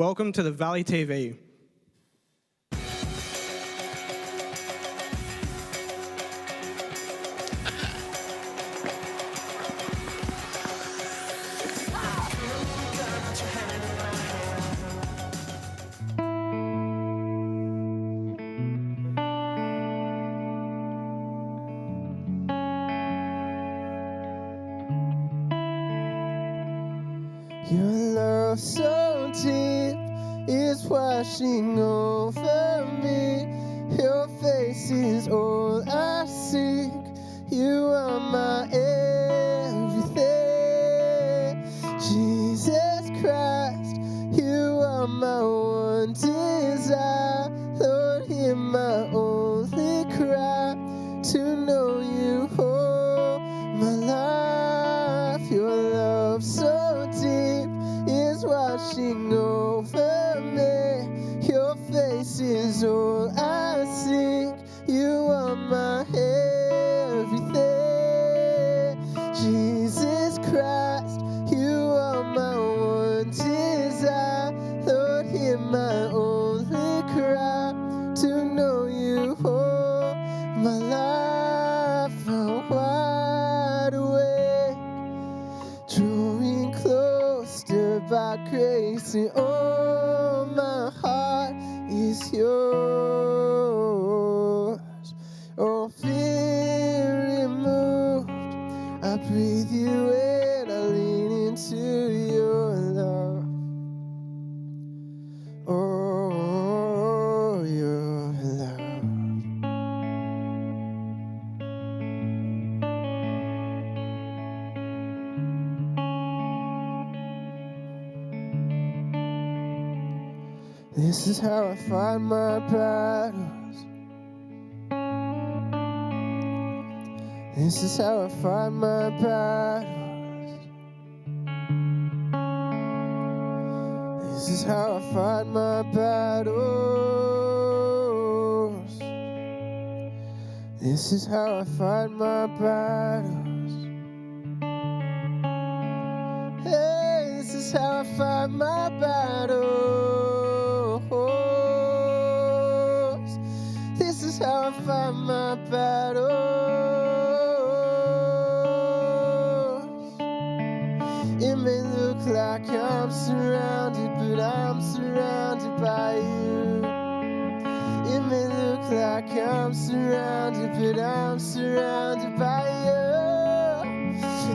welcome to the Valley TV. Your love so deep is washing over me. Your face is all I seek. You are my everything. Jesus Christ, you are my one desire. Lord, hear my only cry to know you all my life. Your love so deep is washing over me. Your face is all I seek. You are my everything. Jesus Christ, you are my one desire. Lord, hear my only cry to know you all my life. I'm wide awake, drawing closer by grace, and all my heart is yours. All fear removed, I breathe you in, I lean into your love. Oh, your love. This is how I fight my battles. This is how I fight my battles. This is how I fight my battles. This is how I fight my battles. Hey, this is how I fight my battles. This is how I fight my battles. It may look like I'm surrounded, but I'm surrounded by you. It may look like I'm surrounded, but I'm surrounded by you.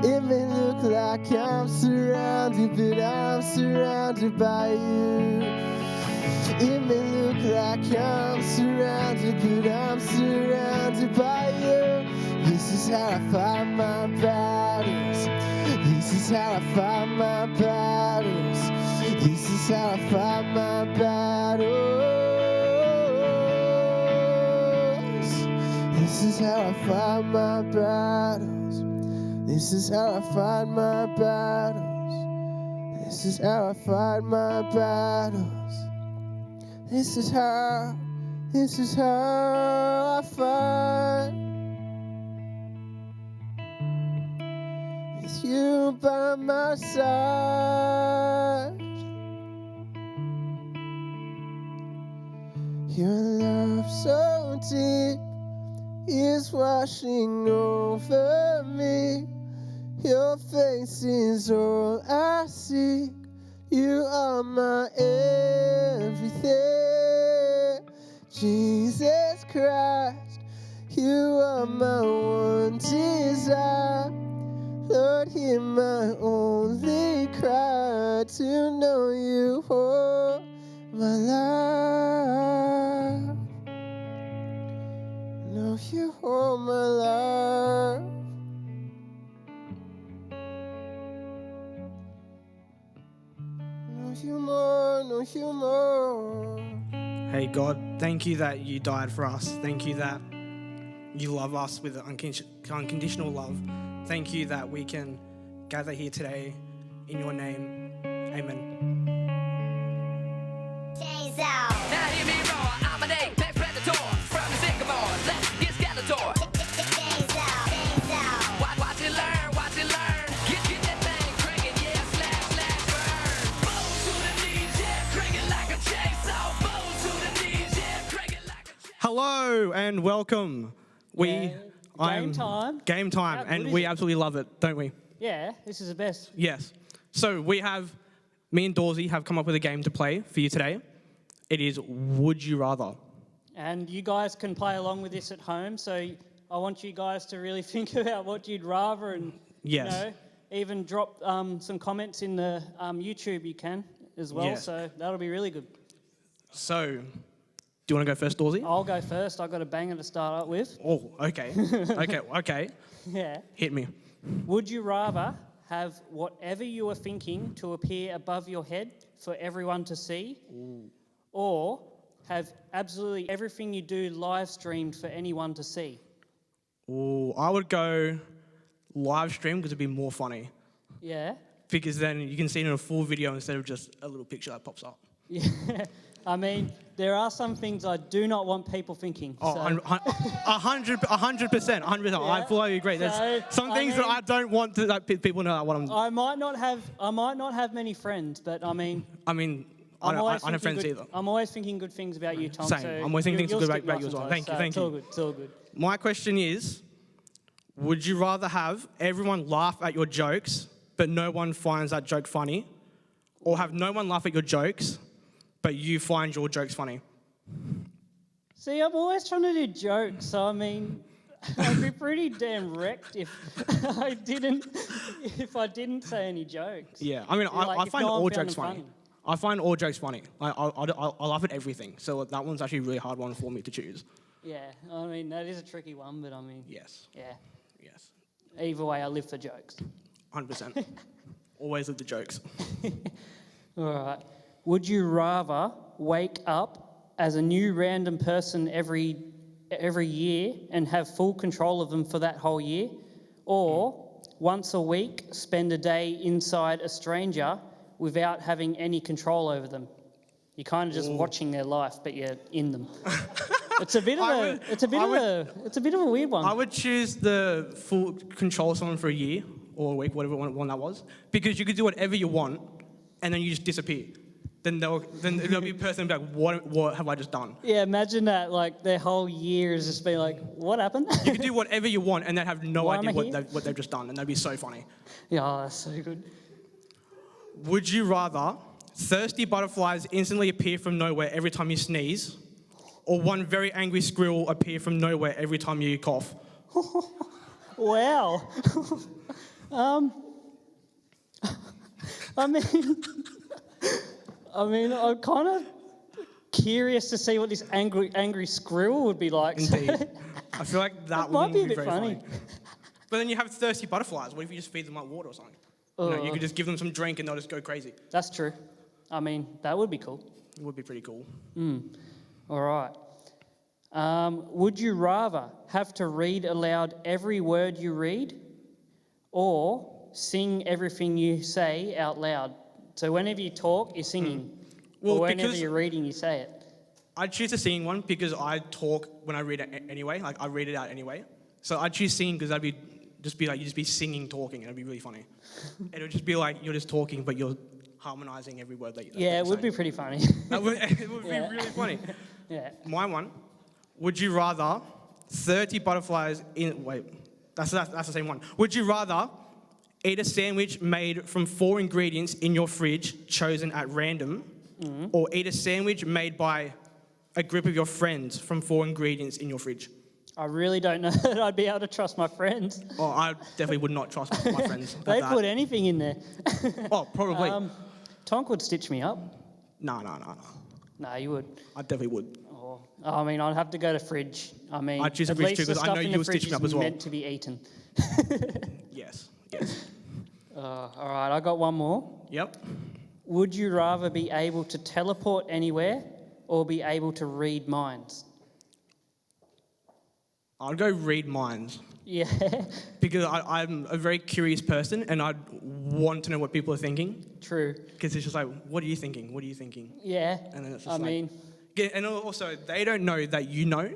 It may look like I'm surrounded, but I'm surrounded by you. It may look like I'm surrounded, but I'm surrounded by you. This is how I fight my battles. This is how I fight my battles. This is how I fight my battles. This is how I fight my battles. This is how I fight my battles. This is how I fight my battles. This is how I fight. With you by my side. Your love so deep is washing over me. Your face is all I seek. You are my everything. Jesus Christ, you are my one desire. Lord, hear my only cry to know you all my life. Know you all my life. Know you more, know you more. Hey God, thank you that you died for us. Thank you that you love us with unconditional love. Thank you that we can gather here today in your name. Amen. Chains out. Now hear me roar, I'm an apex predator. From the sycamore, let's get Skeletor. Chains out. Chains out. Watch it learn, watch it learn. Get that thing cranking, yeah, slash, slash, burn. Boom to the knees, yeah, cranking Hello and welcome. Game time. Game time, How good and is we it? absolutely love it, don't we? Yeah, this is the best. Yes. So me and Dawsey have come up with a game to play for you today. It is Would You Rather. And you guys can play along with this at home. So I want you guys to really think about what you'd rather, and Yes. you know, even drop some comments in the YouTube. You can as well. Yes. So that'll be really good. So, do you want to go first, Dawsey? I'll go first. I've got a banger to start up with. Oh, okay. okay. Yeah. Hit me. Would you rather have whatever you are thinking to appear above your head for everyone to see, or have absolutely everything you do live streamed for anyone to see? Oh, I would go live stream because it'd be more funny. Yeah. Because then you can see it in a full video instead of just a little picture that pops up. Yeah. I mean, there are some things I do not want people thinking. Oh, so. 100%. I fully agree. There's So, some things that I don't want to, like, people know what I'm. I might not have many friends, but I mean, I I'm always don't have friends thinking either. I'm always thinking good things about you, Tom. Same. So I'm always thinking you'll things good stick about nice you as and well. close, Thank you. It's all good. It's all good. My question is, would you rather have everyone laugh at your jokes, but no one finds that joke funny, or have no one laugh at your jokes, but you find your jokes funny? See, I'm always trying to do jokes. So I mean, I'd be pretty damn wrecked if I didn't say any jokes. Yeah, I mean, Like, I if find no one all found jokes them funny. I find all jokes funny. I laugh at everything. So that one's actually a really hard one for me to choose. Yeah, I mean that is a tricky one, but I mean, Yes. yeah. Yes. Either way, I live for jokes. 100%. Always with the jokes. All right. Would you rather wake up as a new random person every year and have full control of them for that whole year, or once a week spend a day inside a stranger without having any control over them? You're kind of just watching their life, but you're in them. It's a bit of a weird one. I would choose the full control of someone for a year or a week, whatever one that was, because you could do whatever you want, and then you just disappear. Then there'll be a person like, what have I just done? Yeah, imagine that. Like their whole year is just being like, what happened? You could do whatever you want, and then have no Why idea am I here? what they've just done, and that'd be so funny. Yeah, that's so good. Would you rather thirsty butterflies instantly appear from nowhere every time you sneeze, or one very angry squirrel appear from nowhere every time you cough? Wow. I mean, I'm kind of curious to see what this angry squirrel would be like. Indeed. I feel like that might one be a would be bit very funny. funny. But then you have thirsty butterflies. What if you just feed them like water or something? You could just give them some drink and they'll just go crazy. That's true. I mean, that would be cool. It would be pretty cool. All right. Would you rather have to read aloud every word you read, or sing everything you say out loud? So whenever you talk, you're singing. Well, or whenever because you're reading, you say it. I'd choose the singing one because I talk when I read it anyway. Like, I read it out anyway. So I'd choose singing because you just be singing, talking, and it'd be really funny. It would just be like you're just talking, but you're harmonizing every word that you Yeah, that it would be say. pretty funny. It would be Yeah. really funny. Yeah. My one, would you rather 30 butterflies in... Wait, that's the same one. Would you rather eat a sandwich made from 4 ingredients in your fridge chosen at random, or eat a sandwich made by a group of your friends from 4 ingredients in your fridge? I really don't know that I'd be able to trust my friends. Oh, I definitely would not trust my friends. at They that. put anything in there. Oh, probably. Tonk would stitch me up. No. No, you would. I definitely would. Oh, I mean, I'd have to go to fridge. I mean, I'd choose a at fridge least too, the 'cause I stuff know in you the would fridge stitch me is up as well. meant to be eaten. Yes. All right, I got one more. Yep. Would you rather be able to teleport anywhere or be able to read minds? I'd go read minds. Yeah. Because I'm a very curious person and I'd want to know what people are thinking. True. Because it's just like, what are you thinking? What are you thinking? Yeah. And then it's just I like... mean, Yeah, and also, they don't know that you know,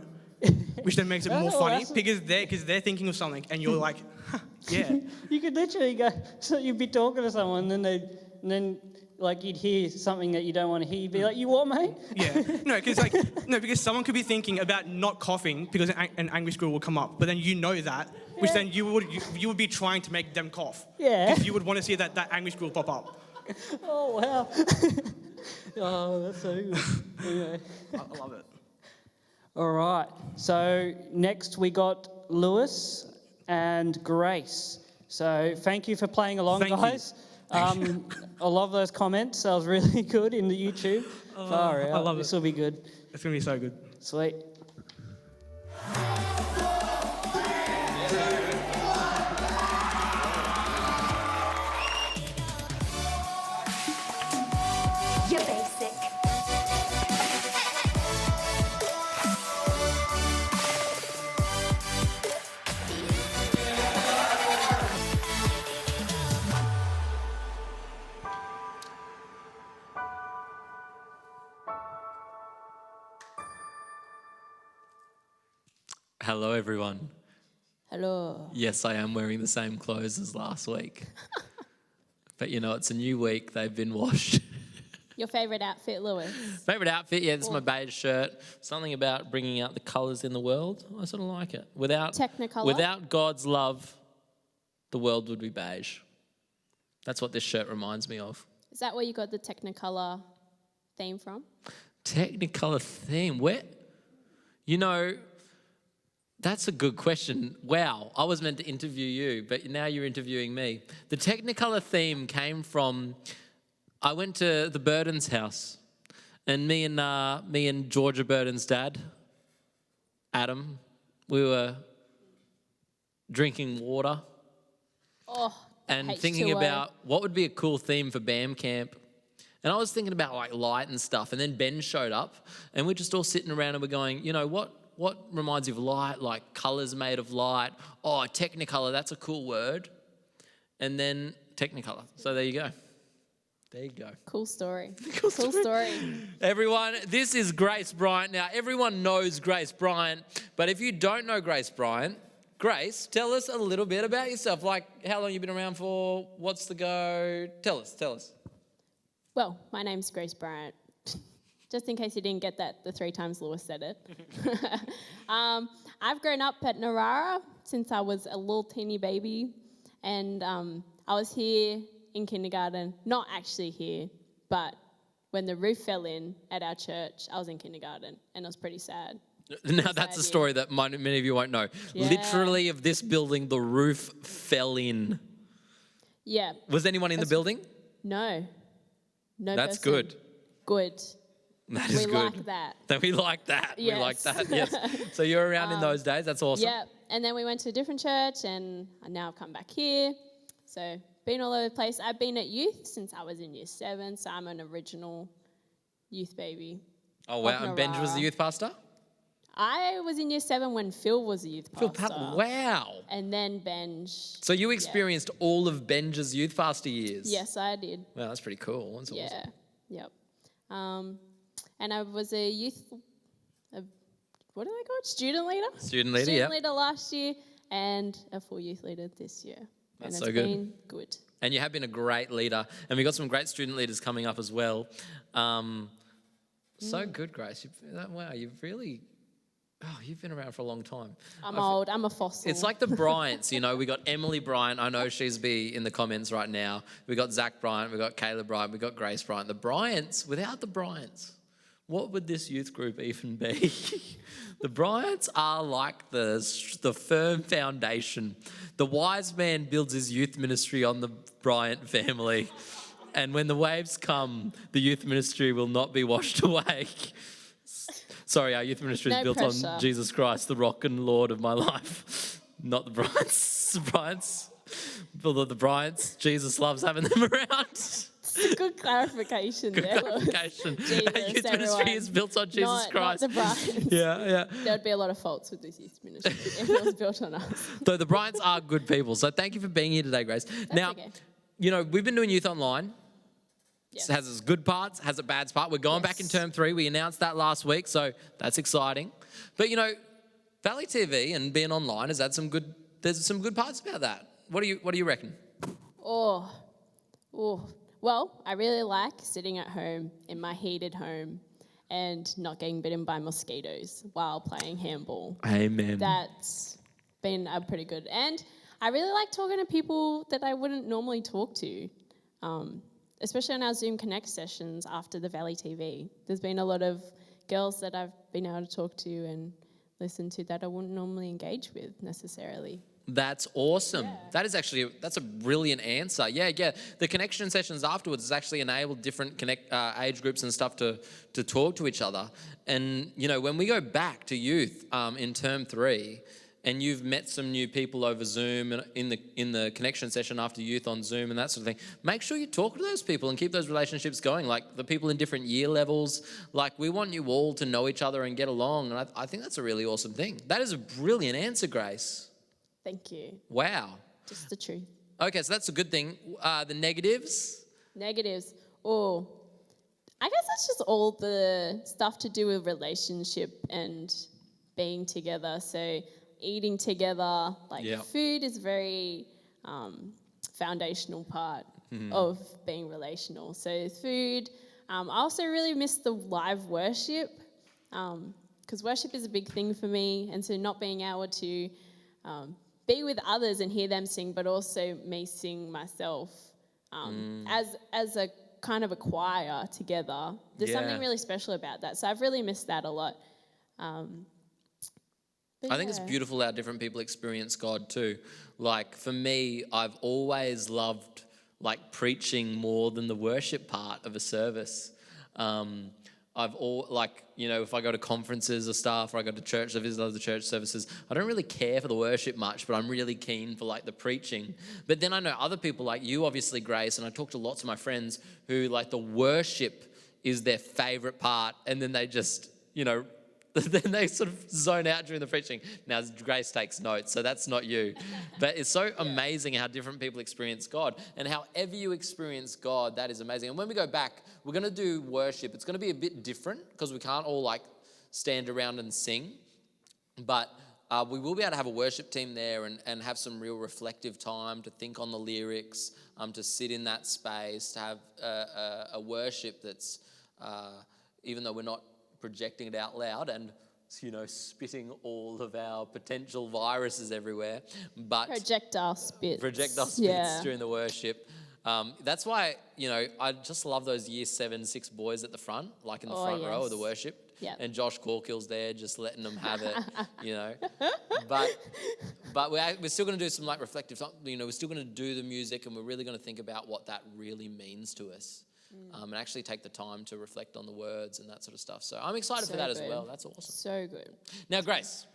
which then makes it more Oh, funny that's- because they're thinking of something and you're like, yeah. you could literally go. So you'd be talking to someone, and then like you'd hear something that you don't want to hear, you'd be like, you what, mate? Yeah. Because someone could be thinking about not coughing because an angry squirrel will come up, but then you know that, which then you would be trying to make them cough. Yeah. Because you would want to see that angry squirrel pop up. Oh, wow. Oh, that's so good. Anyway. I love it. All right. So next we got Lewis and Grace. So thank you for playing along, Thank you. guys. I love those comments. That was really good in the YouTube. Far out. I love it. This will be good. It's going to be so good. Sweet. You're basic. Hello, everyone. Hello. Yes, I am wearing the same clothes as last week. But you know, it's a new week. They've been washed. Your favourite outfit, Lewis? Favourite outfit? Yeah, this is my beige shirt. Something about bringing out the colours in the world. I sort of like it. Technicolor? Without God's love, the world would be beige. That's what this shirt reminds me of. Is that where you got the Technicolor theme from? Technicolor theme? Where? You know, that's a good question. Wow, I was meant to interview you, but now you're interviewing me. The Technicolor theme came from, I went to the Burden's house, and me and Georgia Burden's dad, Adam, we were drinking water Oh, and H2O. thinking about what would be a cool theme for BAM camp. And I was thinking about like light and stuff, and then Ben showed up, and we're just all sitting around and we're going, you know, what reminds you of light, like colours made of light? Oh, Technicolor, that's a cool word. And then Technicolor. So there you go. There you go. Cool story. Cool story. Everyone, this is Grace Bryant. Now, everyone knows Grace Bryant, but if you don't know Grace Bryant, Grace, tell us a little bit about yourself. Like, how long you been around for? What's the go? Tell us. Well, my name's Grace Bryant. Just in case you didn't get that the 3 times Lewis said it. I've grown up at Narara since I was a little teeny baby. And I was here in kindergarten. Not actually here, but when the roof fell in at our church, I was in kindergarten. And it was pretty sad. Now, that's a story that many of you won't know. Yeah. Literally, of this building, the roof fell in. Yeah. Was anyone in the building? No. No That's person. good. Good. That is We good. like that. Then we like that. Yes. We like that, yes. So you're around in those days. That's awesome. Yeah, and then we went to a different church, and now I've come back here. So been all over the place. I've been at youth since I was in year 7, so I'm an original youth baby. Oh, wow. Of And Benj was the Narara. youth pastor? I was in year 7 when Phil was a youth pastor. Wow. And then Benj. So you experienced all of Benj's youth pastor years? Yes, I did. Wow, that's pretty cool. That's Yeah. awesome. Yep. And I was a youth, what do they call it? Student leader? Student leader, Student yeah. leader last year and a full youth leader this year. That's and so it's good. been good. And you have been a great leader. And we've got some great student leaders coming up as well. So good, Grace. Wow, you've really... Oh, you've been around for a long time. I'm old. I'm a fossil. It's like the Bryants, you know. We got Emily Bryant. I know she's be in the comments right now. We got Zach Bryant. We got Kayla Bryant. We got Grace Bryant. The Bryants, without the Bryants, what would this youth group even be? The Bryants are like the firm foundation. The wise man builds his youth ministry on the Bryant family. And when the waves come, the youth ministry will not be washed away. Sorry, our youth ministry is No built pressure. on Jesus Christ, the rock and Lord of my life. Not the Bryants. The Bryants. The Bryants. Jesus loves having them around. Good clarification Good there. clarification. Jesus, Our youth everyone. ministry is built on Jesus Not Christ. the Bryants. Yeah. There would be a lot of faults with this youth ministry if it was built on us. So the Bryants are good people. So thank you for being here today, Grace. Now, okay. you know, we've been doing youth online. Yes. It has its good parts, has its bad parts. We're going back in Yes. term 3. We announced that last week, so that's exciting. But, you know, Valley TV and being online has had there's some good parts about that. What do you reckon? Oh, Well, I really like sitting at home in my heated home and not getting bitten by mosquitoes while playing handball. Amen. That's been pretty good. And I really like talking to people that I wouldn't normally talk to, especially on our Zoom Connect sessions after the Valley TV. There's been a lot of girls that I've been able to talk to and listen to that I wouldn't normally engage with necessarily. That's awesome. Yeah. That's a brilliant answer. Yeah. The connection sessions afterwards has actually enabled different age groups and stuff to talk to each other. And, when we go back to youth in term 3, and you've met some new people over Zoom and in the connection session after youth on Zoom and that sort of thing, make sure you talk to those people and keep those relationships going. Like the people in different year levels, like we want you all to know each other and get along. And I think that's a really awesome thing. That is a brilliant answer, Grace. Thank you. Wow. Just the truth. Okay, so that's a good thing. The negatives? Negatives. Oh, I guess that's just all the stuff to do with relationship and being together. So eating together, food is very foundational part of being relational. So food. I also really miss the live worship because worship is a big thing for me. And so not being able to be with others and hear them sing, but also me sing myself as a kind of a choir together. There's something really special about that. So I've really missed that a lot. I think it's beautiful how different people experience God too. Like for me, I've always loved preaching more than the worship part of a service. If I go to conferences or stuff, or I go to church, I visit other church services, I don't really care for the worship much, but I'm really keen for the preaching. But then I know other people like you, obviously, Grace, and I talk to lots of my friends who the worship is their favorite part, and then they just, then they sort of zone out during the preaching. Now, Grace takes notes, so that's not you. But it's so amazing how different people experience God. And however you experience God, that is amazing. And when we go back, we're going to do worship. It's going to be a bit different because we can't all stand around and sing. But we will be able to have a worship team there and have some real reflective time to think on the lyrics, to sit in that space, to have a worship that's, even though we're not projecting it out loud and spitting all of our potential viruses everywhere, but projectile spits during the worship. That's why I just love those year 7, 6 boys at the front, in the front row of the worship. Yep. And Josh Corkill's there just letting them have it, But we're still going to do some reflective time. We're still going to do the music, and we're really going to think about what that really means to us. And actually take the time to reflect on the words and that sort of stuff. So I'm excited for that as well. That's awesome. So good. Now, Grace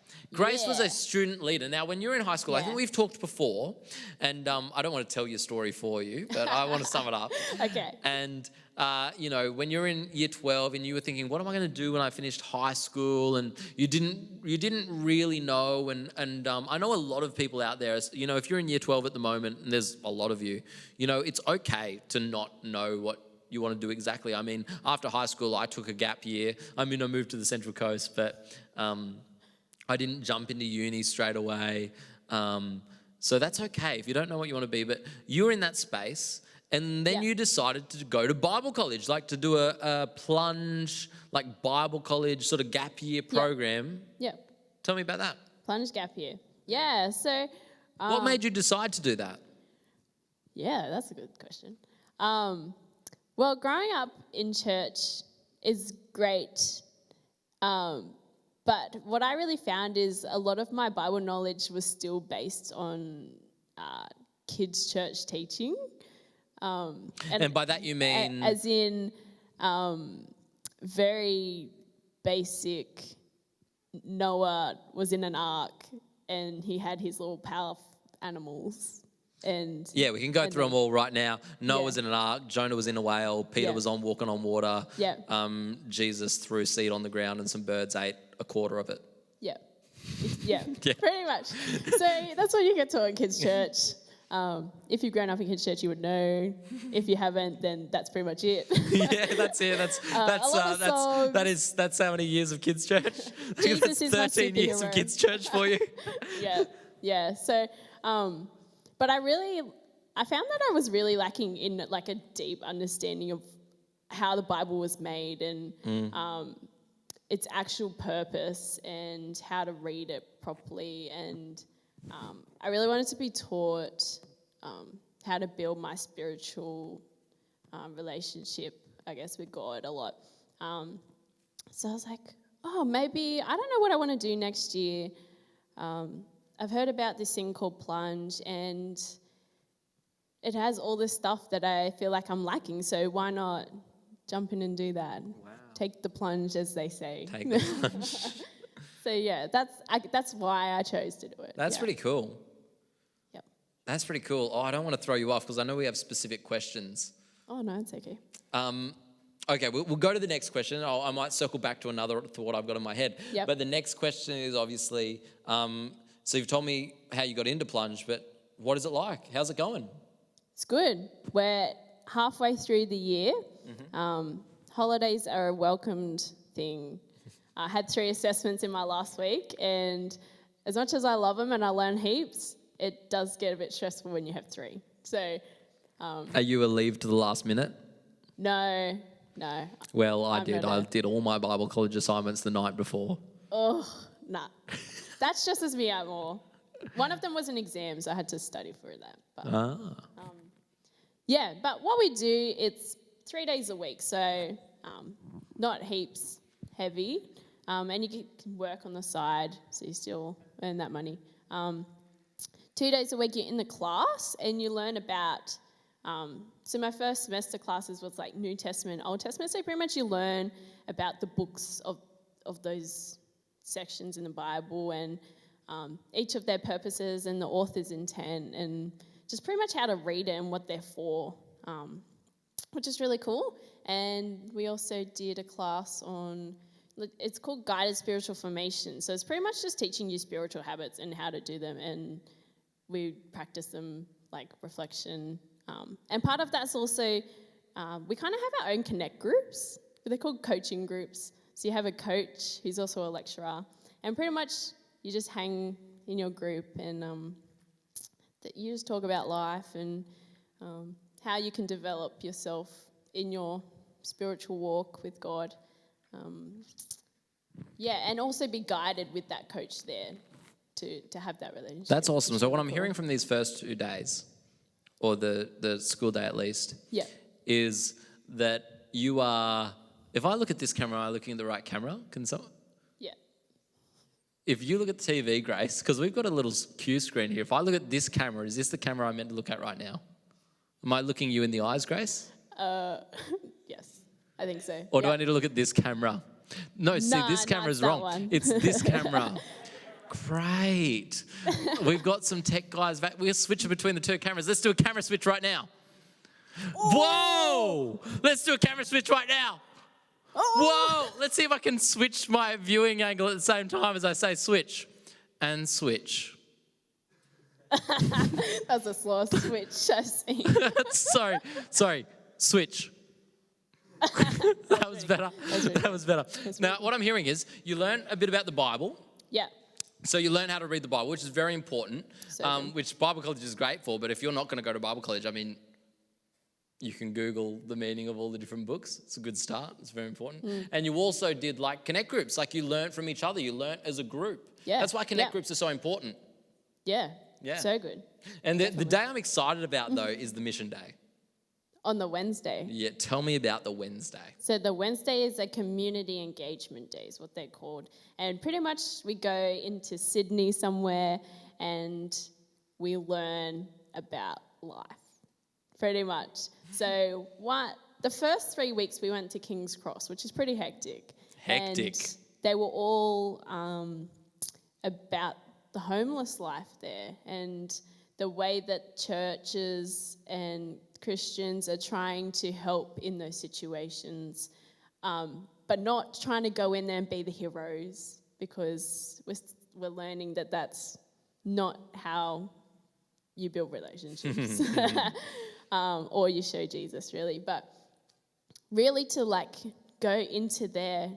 was a student leader. Now, when you were in high school, I think we've talked before, and I don't want to tell your story for you, but I want to sum it up. Okay. And, when you're in year 12 and you were thinking, what am I going to do when I finished high school? And you didn't really know. And I know a lot of people out there, if you're in year 12 at the moment, and there's a lot of you, it's okay to not know what you want to do exactly. I mean, after high school, I took a gap year. I moved to the Central Coast, but I didn't jump into uni straight away. So that's okay if you don't know what you want to be, but you're in that space, and then you decided to go to Bible college, to do a plunge, Bible college sort of gap year program. Yep. Tell me about that. Plunge gap year. Yeah, so... what made you decide to do that? Yeah, that's a good question. Well, growing up in church is great, but what I really found is a lot of my Bible knowledge was still based on kids' church teaching. And by that you mean? As in very basic, Noah was in an ark and he had his little power animals. And we can go through them all right now. Noah was in an ark. Jonah was in a whale. Peter was walking on water. Yeah. Jesus threw seed on the ground and some birds ate a quarter of it. Yeah. Yeah. Pretty much. So that's what you get taught in kids' church. If you've grown up in kids' church, you would know. If you haven't, then that's pretty much it. That's it. That's how many years of kids' church? Jesus is my 13 years of kids' church for you. Yeah. So, but I really I found that I was really lacking in like a deep understanding of how the Bible was made and its actual purpose and how to read it properly. And I really wanted to be taught how to build my spiritual relationship, I guess, with God a lot. So I was like, maybe, I don't know what I want to do next year. I've heard about this thing called Plunge, and it has all this stuff that I feel like I'm lacking, so why not jump in and do that? Wow. Take the plunge, as they say. Take the plunge. So yeah, that's why I chose to do it. That's pretty cool. Yep. That's pretty cool. Oh, I don't want to throw you off because I know we have specific questions. Oh no, it's okay. Okay, we'll go to the next question. I might circle back to another thought I've got in my head. Yep. But the next question is obviously, so you've told me how you got into Plunge, but what is it like? How's it going? It's good. We're halfway through the year. Holidays are a welcomed thing. I had 3 assessments in my last week, and as much as I love them and I learn heaps, it does get a bit stressful when you have 3. So, are you a leave to the last minute? No. Well, I did. I did all my Bible college assignments the night before. Oh, nah. That stresses me out more. One of them was an exam, so I had to study for that. But, yeah, but what we do, it's 3 days a week, so not heaps heavy. And you can work on the side, so you still earn that money. 2 days a week, you're in the class, and you learn about... so my first semester classes was like New Testament, Old Testament. So pretty much you learn about the books of those sections in the Bible and each of their purposes and the author's intent and just pretty much how to read it and what they're for, which is really cool. And we also did a class on, it's called Guided Spiritual Formation. So it's pretty much just teaching you spiritual habits and how to do them. And we practice them like reflection. And part of that's also, we kind of have our own connect groups, but they're called coaching groups. So you have a coach who's also a lecturer, and pretty much you just hang in your group and you just talk about life and how you can develop yourself in your spiritual walk with God. And also be guided with that coach there to have that relationship. That's awesome. So what I'm hearing from these first 2 days, or the school day at least, is that you are, if I look at this camera, am I looking at the right camera? Can someone? Yeah. If you look at the TV, Grace, because we've got a little cue screen here. If I look at this camera, is this the camera I'm meant to look at right now? Am I looking you in the eyes, Grace? Yes, I think so. Or do I need to look at this camera? No, see, this camera's wrong. One. It's this camera. Great. We've got some tech guys back. We're switching between the 2 cameras. Let's do a camera switch right now. Whoa! Let's do a camera switch right now. Whoa! Let's see if I can switch my viewing angle at the same time as I say switch. And switch. That's a slow switch I've seen. Sorry. Switch. That was better. Now, what I'm hearing is you learn a bit about the Bible. Yeah. So you learn how to read the Bible, which is very important, which Bible college is great for. But if you're not going to go to Bible college, I mean, you can Google the meaning of all the different books. It's a good start. It's very important. And you also did like connect groups. Like you learn from each other. You learn as a group. Yeah. That's why connect groups are so important. Yeah. Yeah. So good. And the day I'm excited about, though, is the mission day. On the Wednesday. Yeah, tell me about the Wednesday. So the Wednesday is a community engagement day, is what they're called. And pretty much we go into Sydney somewhere and we learn about life, pretty much. So the first 3 weeks we went to King's Cross, which is pretty hectic. And they were all about the homeless life there and the way that churches and Christians are trying to help in those situations, but not trying to go in there and be the heroes, because we're learning that that's not how you build relationships or you show Jesus, really. But really to like go into their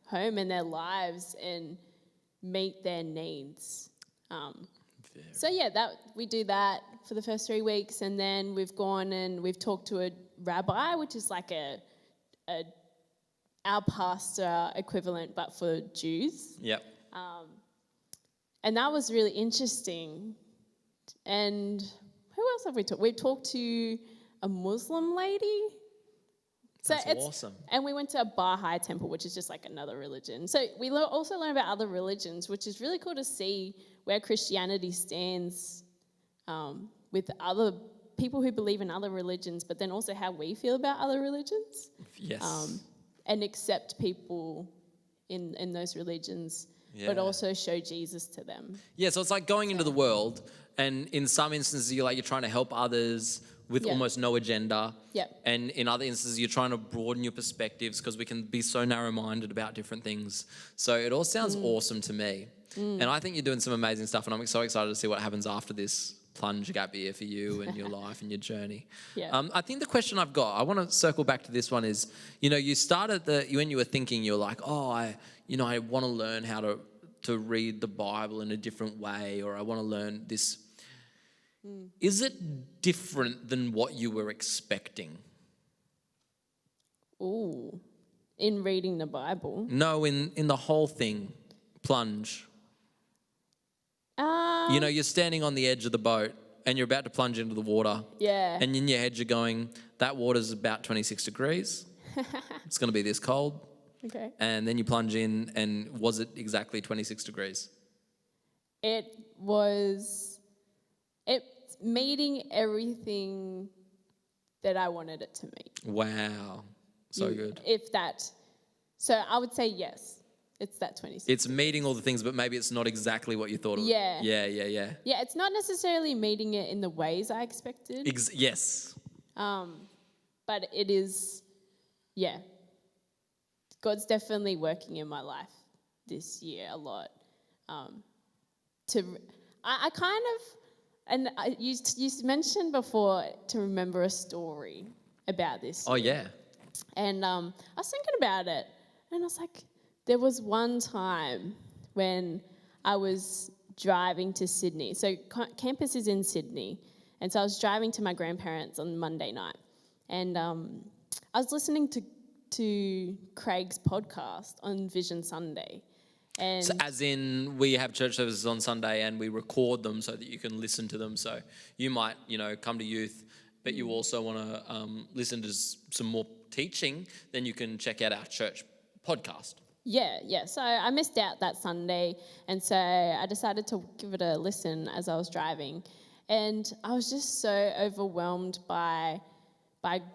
home and their lives and meet their needs. So yeah, that we do that for the first 3 weeks, and then we've gone and we've talked to a rabbi, which is like our pastor equivalent, but for Jews. Yep. And that was really interesting. And who else have we talked? We talked to a Muslim lady. So That's awesome. And we went to a Baha'i temple, which is just like another religion. So we also learn about other religions, which is really cool to see where Christianity stands with other people who believe in other religions, but then also how we feel about other religions. Yes. And accept people in those religions, but Yeah. also show Jesus to them. Yeah, so it's like going into the world, and in some instances you're trying to help others with Yeah. almost no agenda. Yep. And in other instances you're trying to broaden your perspectives because we can be so narrow-minded about different things. So it all sounds awesome to me. And I think you're doing some amazing stuff, and I'm so excited to see what happens after this plunge gap year for you and your life and your journey. Yeah. I think the question I've got, I want to circle back to this one is, you started when you were thinking, you're like, I want to learn how to read the Bible in a different way, or I want to learn this. Is it different than what you were expecting? Ooh, in reading the Bible. No, in the whole thing, plunge. You're standing on the edge of the boat and you're about to plunge into the water. Yeah. And in your head you're going, that water's about 26 degrees. It's going to be this cold. Okay. And then you plunge in, and was it exactly 26 degrees? It's meeting everything that I wanted it to meet. Wow. So good. So I would say yes. It's that 26. It's meeting all the things, but maybe it's not exactly what you thought it would. Yeah. Yeah. Yeah, it's not necessarily meeting it in the ways I expected. Yes. But it is, yeah. God's definitely working in my life this year a lot. You mentioned before to remember a story about this. Oh, yeah. And I was thinking about it, and I was like, there was one time when I was driving to Sydney. So campus is in Sydney. And so I was driving to my grandparents on Monday night. And I was listening to Craig's podcast on Vision Sunday. And So as in, we have church services on Sunday and we record them so that you can listen to them. So you might, come to youth, but you also want to listen to some more teaching, then you can check out our church podcast. Yeah. So I missed out that Sunday, and so I decided to give it a listen as I was driving. And I was just so overwhelmed by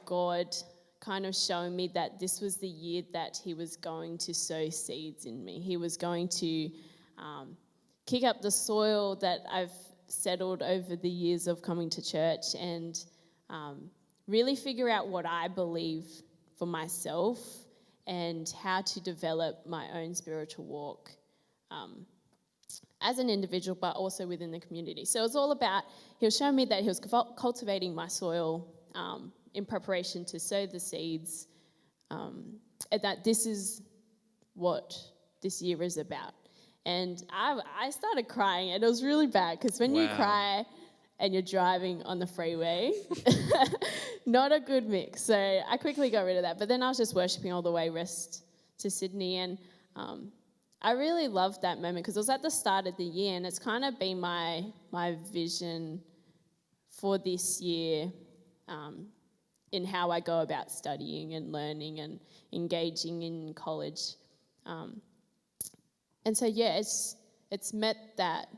God kind of showing me that this was the year that he was going to sow seeds in me. He was going to kick up the soil that I've settled over the years of coming to church, and really figure out what I believe for myself and how to develop my own spiritual walk as an individual, but also within the community. So it was all about, he was showing me that he was cultivating my soil in preparation to sow the seeds, and that this is what this year is about. And I started crying, and it was really bad, because when you cry and you're driving on the freeway, not a good mix. So I quickly got rid of that. But then I was just worshiping all the way rest to Sydney, and I really loved that moment because it was at the start of the year, and it's kind of been my vision for this year in how I go about studying and learning and engaging in college. And so, yeah, it's met that.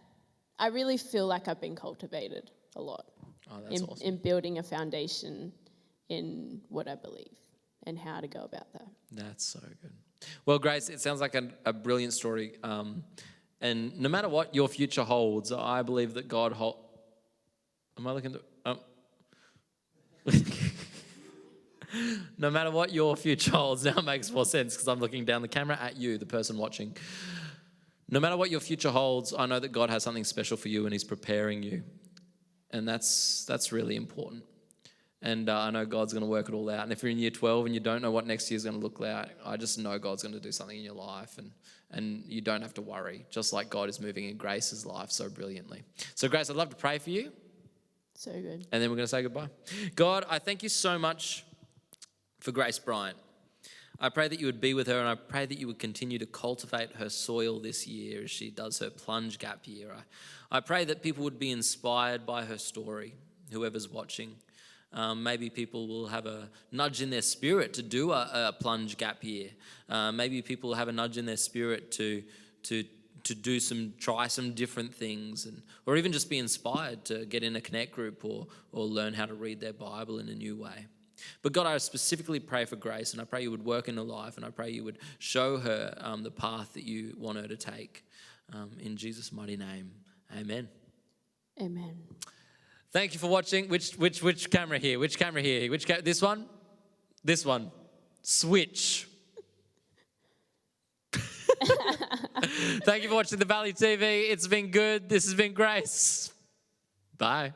I really feel like I've been cultivated a lot Awesome. in building a foundation in what I believe and how to go about that. That's so good. Well, Grace, it sounds like a brilliant story. And no matter what your future holds, I believe that God Am I looking to... No matter what your future holds, now it makes more sense because I'm looking down the camera at you, the person watching. No matter what your future holds, I know that God has something special for you and he's preparing you. And that's really important. And I know God's going to work it all out. And if you're in year 12 and you don't know what next year's going to look like, I just know God's going to do something in your life. And you don't have to worry, just like God is moving in Grace's life so brilliantly. So Grace, I'd love to pray for you. So good. And then we're going to say goodbye. God, I thank you so much for Grace Bryant. I pray that you would be with her, and I pray that you would continue to cultivate her soil this year as she does her Plunge gap year. I pray that people would be inspired by her story, whoever's watching. Maybe people will have a nudge in their spirit to do a Plunge gap year. Maybe people will have a nudge in their spirit to try some different things, or even just be inspired to get in a connect group or learn how to read their Bible in a new way. But God, I specifically pray for Grace, and I pray you would work in her life, and I pray you would show her the path that you want her to take. In Jesus' mighty name, amen. Amen. Thank you for watching. Which camera here? Which camera here? This one? This one. Switch. Thank you for watching the Valley TV. It's been good. This has been Grace. Bye.